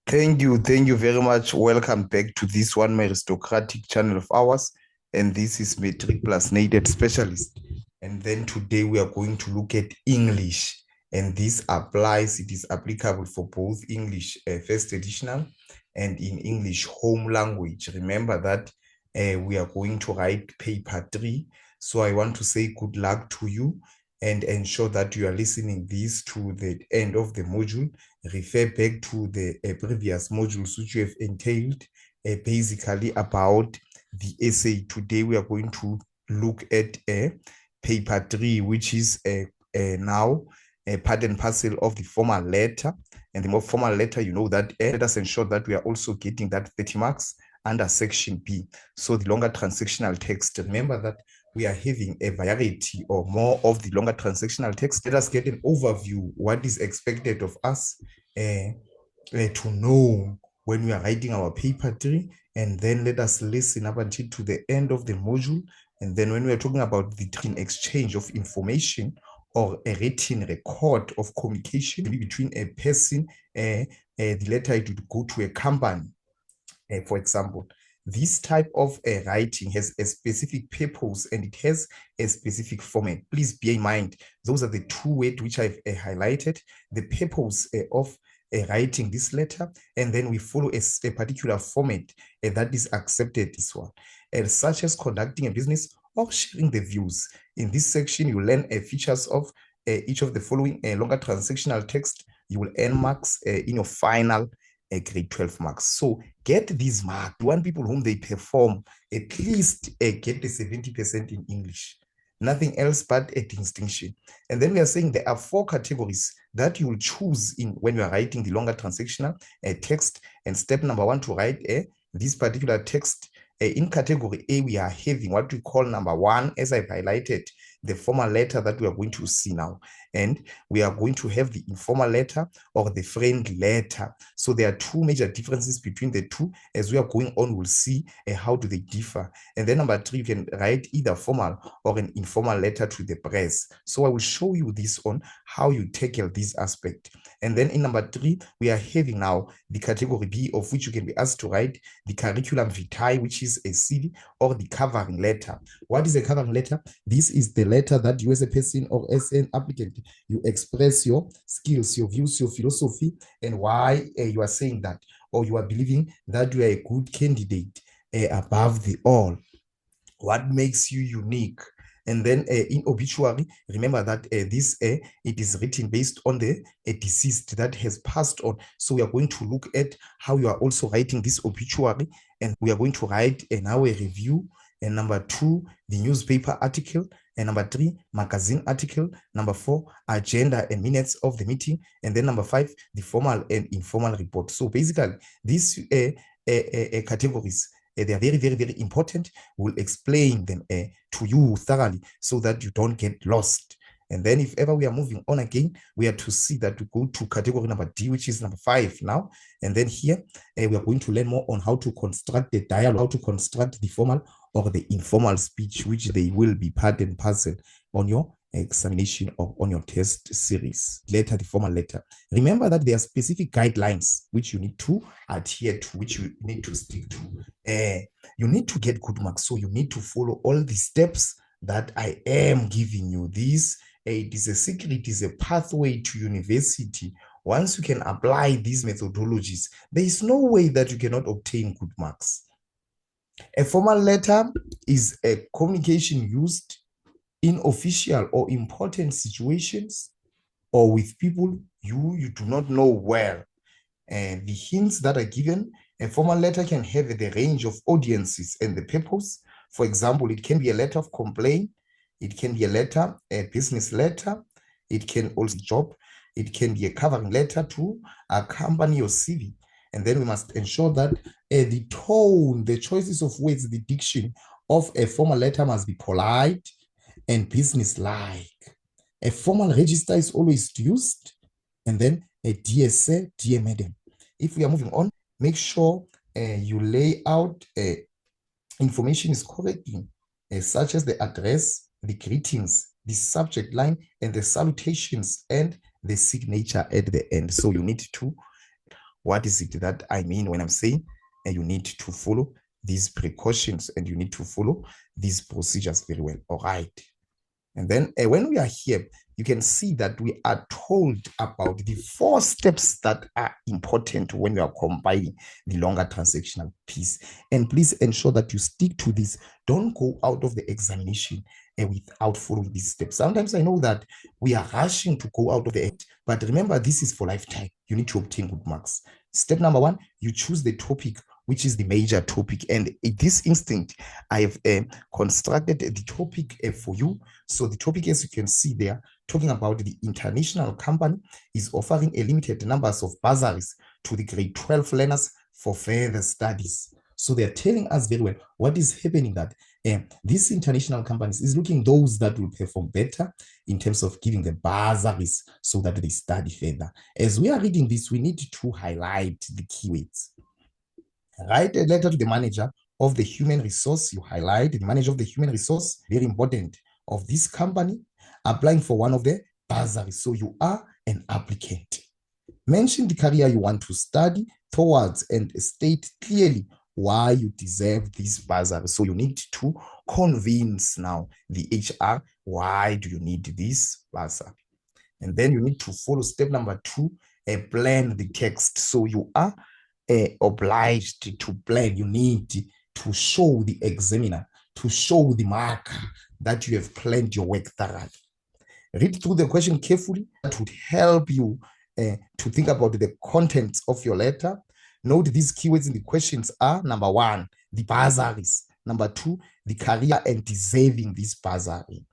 Thank you very much. Welcome back to this one aristocratic channel of ours. And this is MATRIC+NATED Specialist. And then today we are going to look at English. And this applies, it is applicable for both English First Editional and in English Home Language. Remember that we are going to write paper 3. So I want to say good luck to you and ensure that you are listening this to the end of the module. Refer back to the previous modules which you have entailed basically about the essay. Today we are going to look at paper 3, which is now part and parcel of the formal letter. And the more formal letter, you know that let us ensure that we are also getting that 30 marks under section B. So the longer transactional text, remember that we are having a variety or more of the longer transactional text. Let us get an overview what is expected of us to know when we are writing our paper 3, and then let us listen up until to the end of the module. And then when we are talking about the exchange of information or a written record of communication between a person, the letter it would go to a company, for example. This type of writing has a specific purpose and it has a specific format. Please bear in mind, those are the two words which I've highlighted, the purpose of writing this letter, and then we follow a particular format that is accepted, this one, such as conducting a business or sharing the views. In this section, you learn features of each of the following longer transactional text. You will earn marks in your final grade 12 marks. So get these marks. You want people whom they perform at least get the 70% in English. Nothing else but a distinction. And then we are saying there are 4 categories that you will choose in when you are writing the longer transactional text. And step number 1 to write this particular text. In category A, we are having what we call number 1, as I've highlighted, the formal letter that we are going to see now. And we are going to have the informal letter or the friendly letter. So there are 2 major differences between the two. As we are going on, we'll see how do they differ. And then number 3, you can write either formal or an informal letter to the press. So I will show you this on how you tackle this aspect. And then in number 3, we are having now the category B, of which you can be asked to write the curriculum vitae, which is a CV, or the covering letter. What is a covering letter? This is the letter that you as a person or as an applicant, you express your skills, your views, your philosophy, and why you are saying that, or you are believing that you are a good candidate above the all. What makes you unique? And then in obituary, remember that this it is written based on the deceased that has passed on. So we are going to look at how you are also writing this obituary, and we are going to write now a review. And number 2, the newspaper article. And number 3, magazine article. Number 4, agenda and minutes of the meeting. And then number 5, the formal and informal report. So basically, these categories, they are very, very, very important. We'll explain them to you thoroughly so that you don't get lost. And then if ever we are moving on again, we are to see that we go to category number D, which is number 5 now. And then here, we are going to learn more on how to construct the dialogue, how to construct the formal or the informal speech, which they will be part and parcel on your examination or on your test series. Later, the formal letter. Remember that there are specific guidelines which you need to adhere to, which you need to stick to. You need to get good marks, so you need to follow all the steps that I am giving you. This it is a secret, it is a pathway to university. Once you can apply these methodologies, there is no way that you cannot obtain good marks. A formal letter is a communication used in official or important situations or with people you do not know well. The hints that are given, a formal letter can have the range of audiences and the purpose. For example, it can be a letter of complaint, it can be a letter, a business letter, it can also job, it can be a covering letter to accompany your CV. And then we must ensure that the tone, the choices of words, the diction of a formal letter must be polite and business-like. A formal register is always used, and then a dear sir, dear madam. If we are moving on, make sure you lay out information is correctly, such as the address, the greetings, the subject line, and the salutations, and the signature at the end. So you need to what is it that I mean when I'm saying you need to follow these precautions and you need to follow these procedures very well. All right. And then when we are here, you can see that we are told about the 4 steps that are important when we are compiling the longer transactional piece. And please ensure that you stick to this. Don't go out of the examination without following these steps. Sometimes I know that we are rushing to go out of the end, but remember, this is for lifetime. You need to obtain good marks. Step number 1, you choose the topic, which is the major topic. And in this instant, I have constructed the topic for you. So the topic, as you can see there, talking about the international company is offering a limited numbers of bursaries to the grade 12 learners for further studies. So they're telling us very well what is happening, that these international companies is looking those that will perform better in terms of giving the bursaries so that they study further. As we are reading this, we need to highlight the keywords. Write a letter to the manager of the human resource. You highlight the manager of the human resource, very important, of this company, applying for one of the bursaries. So you are an applicant. Mention the career you want to study towards and state clearly why you deserve this bursary. So you need to convince now the HR, why do you need this bursary? And then you need to follow step number 2, plan the text. So you are obliged to plan. You need to show the examiner, to show the marker that you have planned your work thoroughly. Read through the question carefully. That would help you to think about the contents of your letter. Note these keywords in the questions are: number 1, the bursaries; number 2, the career and deserving this bursary.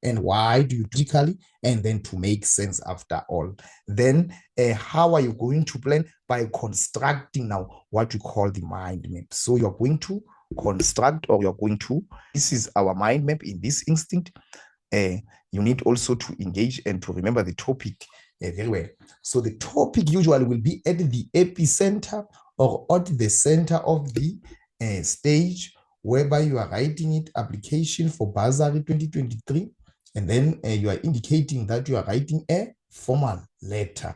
And why do you logically, and then to make sense after all. Then how are you going to plan? By constructing now what we call the mind map. So you're going to construct, or you're going to, this is our mind map in this instinct. You need also to engage and to remember the topic very well. So the topic usually will be at the epicenter or at the center of the stage, whereby you are writing it, application for bursary 2023. And then you are indicating that you are writing a formal letter.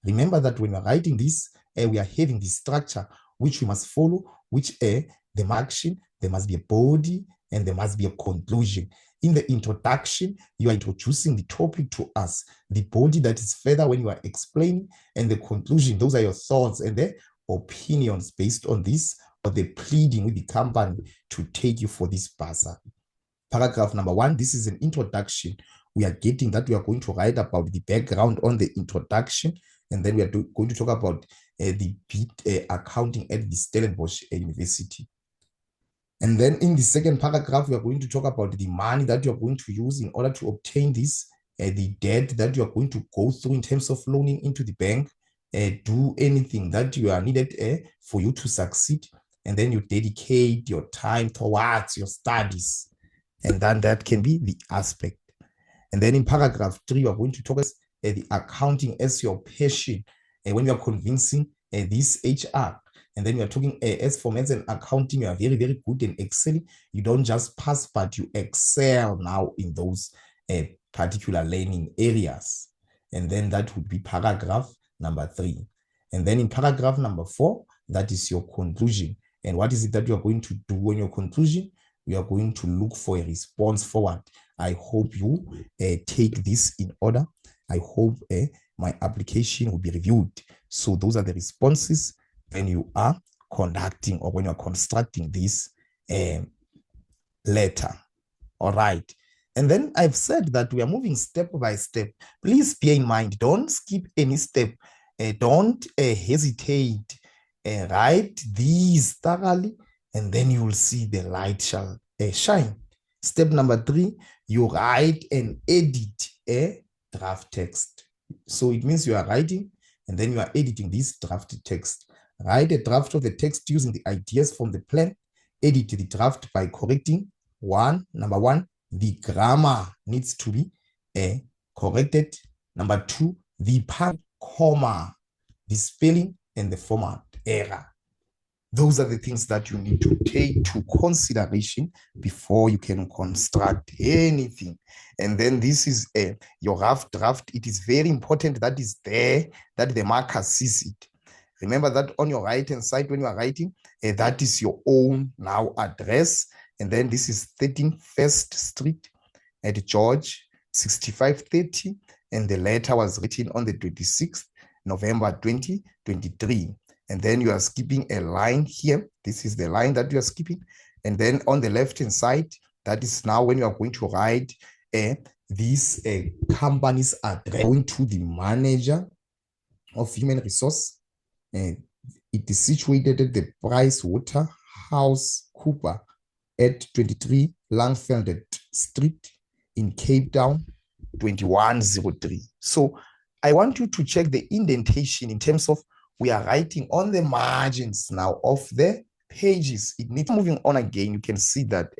Remember that when you are writing this, we are having this structure which we must follow, which the action, there must be a body and there must be a conclusion. In the introduction, you are introducing the topic to us. The body, that is further when you are explaining, and the conclusion, those are your thoughts and the opinions based on this, or the pleading with the company to take you for this bursary. Paragraph number 1, this is an introduction. We are getting that we are going to write about the background on the introduction, and then we are going to talk about the accounting at the Stellenbosch University. And then in the second paragraph, we are going to talk about the money that you are going to use in order to obtain this, the debt that you are going to go through in terms of loaning into the bank, do anything that you are needed for you to succeed, and then you dedicate your time towards your studies. And then that can be the aspect. And then in paragraph 3, we are going to talk about the accounting as your passion. When you are convincing this HR, and then we are talking as for maths and accounting, you are very, very good in Excel. You don't just pass, but you excel now in those particular learning areas. And then that would be paragraph number 3. And then in paragraph number 4, that is your conclusion. And what is it that you are going to do in your conclusion? We are going to look for a response forward. I hope you take this in order. I hope my application will be reviewed. So those are the responses when you are conducting or when you are constructing this letter. All right. And then I've said that we are moving step by step. Please bear in mind, don't skip any step. Don't hesitate. Write these thoroughly, and then you will see the light shall shine. Step number 3, you write and edit a draft text. So it means you are writing and then you are editing this draft text. Write a draft of the text using the ideas from the plan. Edit the draft by correcting number 1, the grammar needs to be corrected. Number 2, the comma, the spelling and the format error. Those are the things that you need to take to consideration before you can construct anything. And then this is your rough draft. It is very important that is there, that the marker sees it. Remember that on your right hand side when you are writing, that is your own now address. And then this is 13 First Street at George, 6530. And the letter was written on the 26th November 2023. And then you are skipping a line here. This is the line that you are skipping. And then on the left hand side, that is now when you are going to write these companies are going to the manager of human resource. It is situated at the Price Waterhouse Cooper at 23 Langfeld Street in Cape Town, 2103. So I want you to check the indentation in terms of we are writing on the margins now of the pages. It needs moving on again. You can see that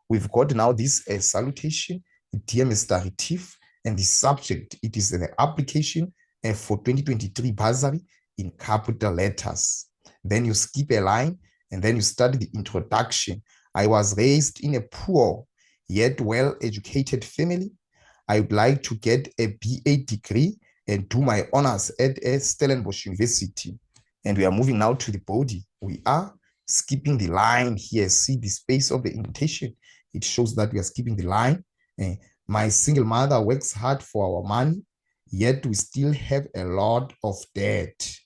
we've got now this salutation, dear Mr. Retief, and the subject, it is the application for 2023 bursary in capital letters. Then you skip a line and then you start the introduction. I was raised in a poor yet well-educated family. I would like to get a BA degree and do my honors at Stellenbosch University. And we are moving now to the body. We are skipping the line here. See the space of the indentation. It shows that we are skipping the line. My single mother works hard for our money, yet we still have a lot of debt.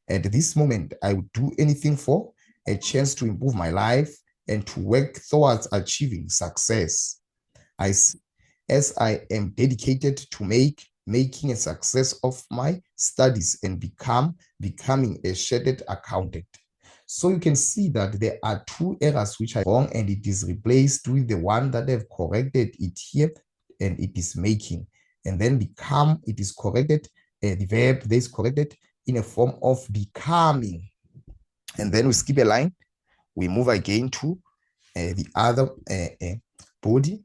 At this moment, I would do anything for a chance to improve my life and to work towards achieving success. As I am dedicated to making a success of my studies and becoming a chartered accountant. So you can see that there are two errors which are wrong, and it is replaced with the one that have corrected it here, and it is making. And then become, it is corrected, the verb there is corrected in a form of becoming. And then we skip a line. We move again to the other body.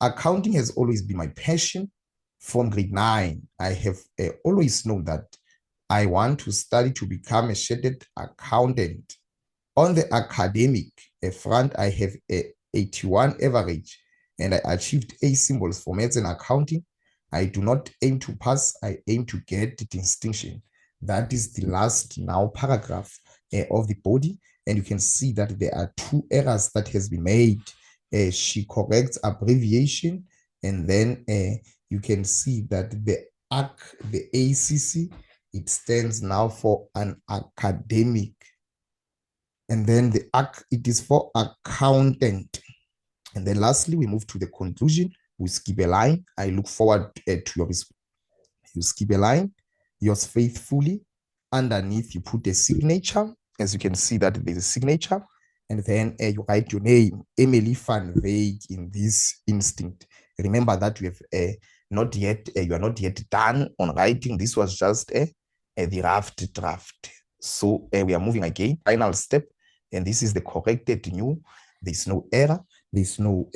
Accounting has always been my passion. From grade 9, I have always known that I want to study to become a chartered accountant. On the academic front, I have a 81 average and I achieved A symbols for maths and accounting. I do not aim to pass, I aim to get distinction. That is the last now paragraph of the body. And you can see that there are two errors that has been made. She corrects abbreviation, and then you can see that the ACC, it stands now for an academic. And then the AC, it is for accountant. And then lastly, we move to the conclusion. We skip a line. I look forward to your response. You skip a line. Yours faithfully. Underneath, you put a signature. As you can see that there's a signature. And then you write your name, Emily Van Veek, in this instinct. Remember that we have not yet, you are not yet done on writing. This was just the rough draft. So we are moving again, final step. And this is the corrected new. There's no error. There's no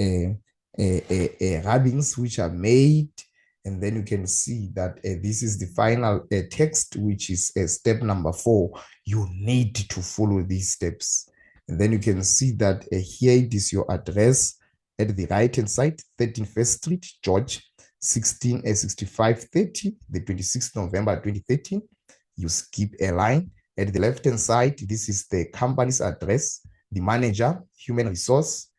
rubbings which are made. And then you can see that this is the final text, which is step number 4. You need to follow these steps. And then you can see that here it is your address at the right hand side, 13 First Street, George, 6530, the 26th November 2013. You skip a line. At the left hand side, this is the company's address, the manager, human resource,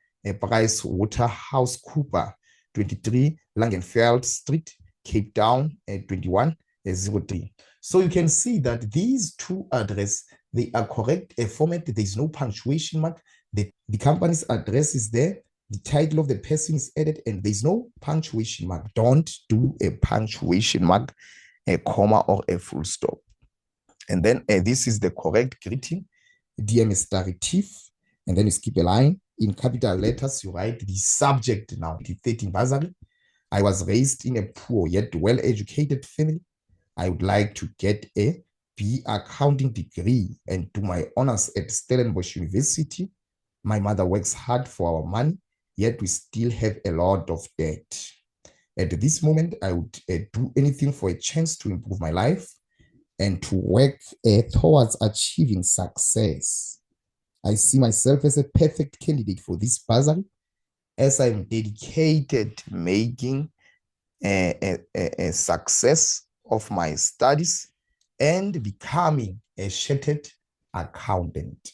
Price Waterhouse Cooper, 23 Langenfeld Street, Cape Town, 2103. So you can see that these two addresses, they are correct format. There is no punctuation mark. The company's address is there. The title of the person is added, and there is no punctuation mark. Don't do a punctuation mark, a comma, or a full stop. And then this is the correct greeting. Dear Mr. Retief. And then you skip a line. In capital letters, you write the subject now, the 13 bursary. I was raised in a poor yet well-educated family. I would like to get a B accounting degree and do my honors at Stellenbosch University. My mother works hard for our money, yet we still have a lot of debt. At this moment, I would do anything for a chance to improve my life and to work towards achieving success. I see myself as a perfect candidate for this bursary, as I'm dedicated to making a success of my studies and becoming a chartered accountant.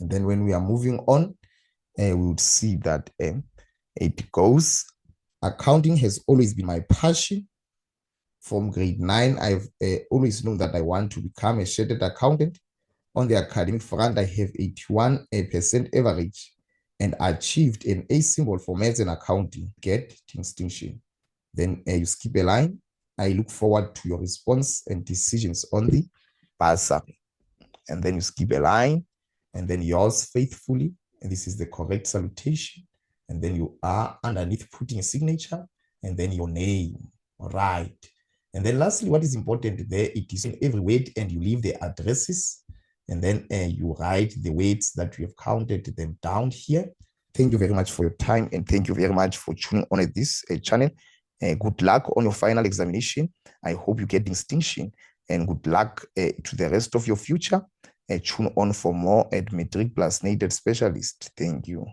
And then when we are moving on, we would see that it goes, accounting has always been my passion. From grade 9, I've always known that I want to become a chartered accountant. On the academic front, I have 81% average and achieved an A symbol for maths and accounting. Get distinction. Then you skip a line. I look forward to your response and decisions on the bursary. And then you skip a line, and then yours faithfully. And this is the correct salutation. And then you are underneath putting a signature, and then your name. All right. And then lastly, what is important there, it is in every word, and you leave the addresses, and then you write the words that you have counted them down here. Thank you very much for your time, and thank you very much for tuning on this channel. Good luck on your final examination. I hope you get distinction, and good luck to the rest of your future. Tune on for more at MATRIC+NATED Specialist. Thank you.